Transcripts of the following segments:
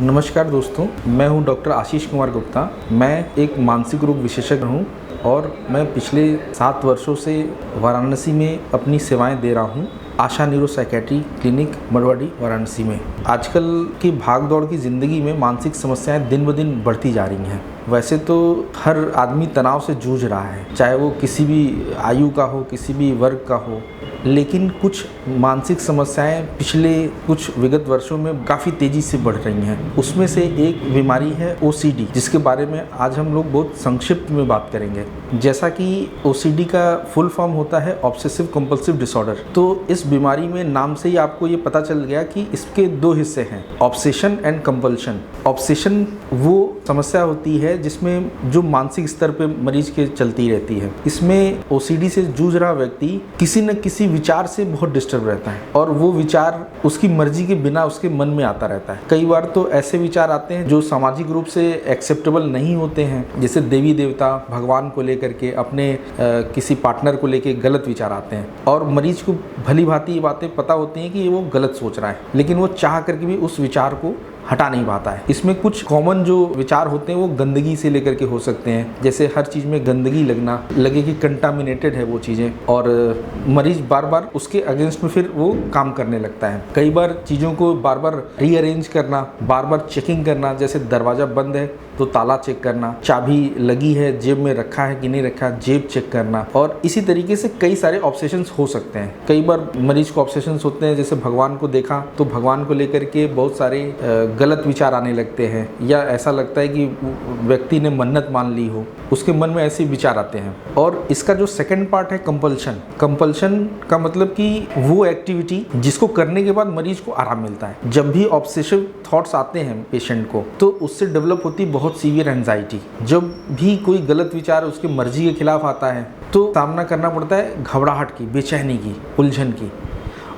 नमस्कार दोस्तों, मैं हूं डॉक्टर आशीष कुमार गुप्ता। मैं एक मानसिक रोग विशेषज्ञ हूं और मैं पिछले 7 वर्षों से वाराणसी में अपनी सेवाएं दे रहा हूं। Asha neuro psychiatry clinic Maruadih Varanasi में। आजकल की भाग दौड़ की ज़िंदगी में मानसिक समस्याएं दिन ब दिन बढ़ती जा रही हैं। वैसे तो हर आदमी तनाव से जूझ रहा है, चाहे वो किसी भी आयु का हो, किसी भी वर्ग का हो, लेकिन कुछ मानसिक समस्याएं पिछले कुछ विगत वर्षों में काफ़ी तेज़ी से बढ़ रही हैं। उसमें से एक बीमारी है OCD, जिसके बारे में आज हम लोग बहुत संक्षिप्त में बात करेंगे। जैसा कि OCD का फुल फॉर्म होता है ऑब्सेसिव कंपल्सिव डिसऑर्डर। तो इस बीमारी में नाम से ही आपको ये पता चल गया कि इसके 2 हिस्से हैं, ऑब्सेशन एंड कंपल्शन। ऑब्सेशन वो समस्या होती है जिसमें जो मानसिक स्तर पे मरीज के चलती रहती है। इसमें OCD से जूझ रहा व्यक्ति किसी न किसी विचार से बहुत डिस्टर्ब रहता है और वो विचार उसकी मर्जी के बिना उसके मन में आता रहता है। कई बार तो ऐसे विचार आते हैं जो सामाजिक रूप से एक्सेप्टेबल नहीं होते हैं, जैसे देवी देवता, भगवान को लेकर के, अपने किसी पार्टनर को लेकर गलत विचार आते हैं और मरीज को भली भांति ये बातें पता होती हैं कि वो गलत सोच रहा है, लेकिन वो चाह करके भी उस विचार को हटा नहीं पाता है। इसमें कुछ कॉमन जो विचार होते हैं वो गंदगी से लेकर के हो सकते हैं, जैसे हर चीज़ में गंदगी लगना, लगे कि कंटामिनेटेड है वो चीज़ें, और मरीज बार बार उसके अगेंस्ट में फिर वो काम करने लगता है। कई बार चीज़ों को बार बार रीअरेंज करना, बार बार चेकिंग करना, जैसे दरवाज़ा बंद है तो ताला चेक करना, चाबी लगी है जेब में रखा है कि नहीं रखा, जेब चेक करना, और इसी तरीके से कई सारे ऑब्सेशंस हो सकते हैं। कई बार मरीज को ऑब्सेशंस होते हैं, जैसे भगवान को देखा तो भगवान को लेकर के बहुत सारे गलत विचार आने लगते हैं, या ऐसा लगता है कि व्यक्ति ने मन्नत मान ली हो, उसके मन में ऐसे विचार आते हैं। और इसका जो सेकंड पार्ट है कंपल्शन। कंपल्शन का मतलब कि वो एक्टिविटी जिसको करने के बाद मरीज को आराम मिलता है। जब भी ऑब्सेसिव थॉट्स आते हैं पेशेंट को, तो उससे डेवलप होती बहुत सीवियर एंजाइटी। जब भी कोई गलत विचार उसकी मर्जी के खिलाफ आता है तो सामना करना पड़ता है घबराहट की, बेचैनी की, उलझन की,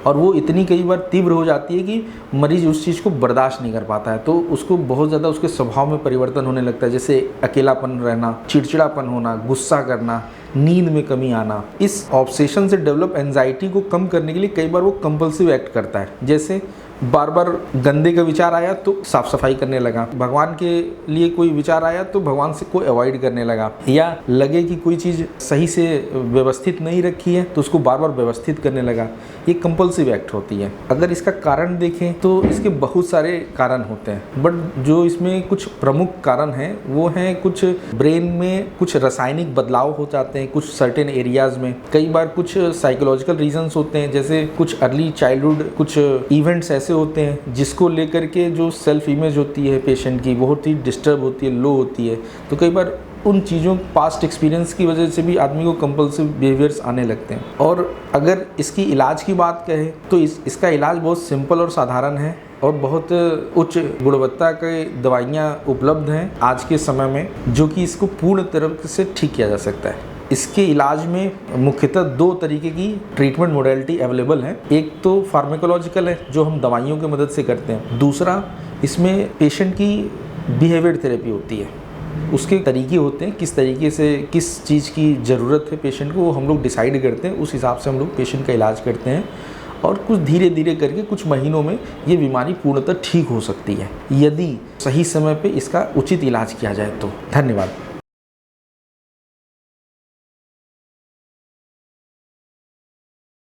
और वो इतनी कई बार तीव्र हो जाती है कि मरीज उस चीज़ को बर्दाश्त नहीं कर पाता है। तो उसको बहुत ज़्यादा उसके स्वभाव में परिवर्तन होने लगता है, जैसे अकेलापन रहना, चिड़चिड़ापन होना, गुस्सा करना, नींद में कमी आना। इस ऑब्सेशन से डेवलप एंजाइटी को कम करने के लिए कई बार वो कंपल्सिव एक्ट करता है, जैसे बार बार गंदे का विचार आया तो साफ सफाई करने लगा, भगवान के लिए कोई विचार आया तो भगवान से कोई अवॉइड करने लगा, या लगे कि कोई चीज़ सही से व्यवस्थित नहीं रखी है तो उसको बार बार व्यवस्थित करने लगा। ये कंपल्सिव एक्ट होती है। अगर इसका कारण देखें तो इसके बहुत सारे कारण होते हैं, बट जो इसमें कुछ प्रमुख कारण हैं वो हैं, कुछ ब्रेन में कुछ रासायनिक बदलाव हो जाते हैं कुछ सर्टेन एरियाज में। कई बार कुछ साइकोलॉजिकल रीजंस होते हैं, जैसे कुछ अर्ली चाइल्डहुड कुछ इवेंट्स ऐसे होते हैं जिसको लेकर के जो सेल्फ इमेज होती है पेशेंट की बहुत ही डिस्टर्ब होती है, लो होती है। तो कई बार उन चीज़ों, पास्ट एक्सपीरियंस की वजह से भी आदमी को कंपल्सिव बिहेवियर्स आने लगते हैं। और अगर इसकी इलाज की बात करें तो इसका इलाज बहुत सिंपल और साधारण है और बहुत उच्च गुणवत्ता के दवाइयाँ उपलब्ध हैं आज के समय में, जो कि इसको पूर्ण तरह से ठीक किया जा सकता है। इसके इलाज में मुख्यतः 2 तरीके की ट्रीटमेंट मोडेलिटी अवेलेबल है। एक तो फार्माकोलॉजिकल है जो हम दवाइयों की मदद से करते हैं, दूसरा इसमें पेशेंट की बिहेवियर थेरेपी होती है। उसके तरीके होते हैं, किस तरीके से किस चीज़ की ज़रूरत है पेशेंट को, वो हम लोग डिसाइड करते हैं, उस हिसाब से हम लोग पेशेंट का इलाज करते हैं और कुछ धीरे धीरे करके कुछ महीनों में ये बीमारी पूर्णतः ठीक हो सकती है, यदि सही समय पे इसका उचित इलाज किया जाए तो। धन्यवाद।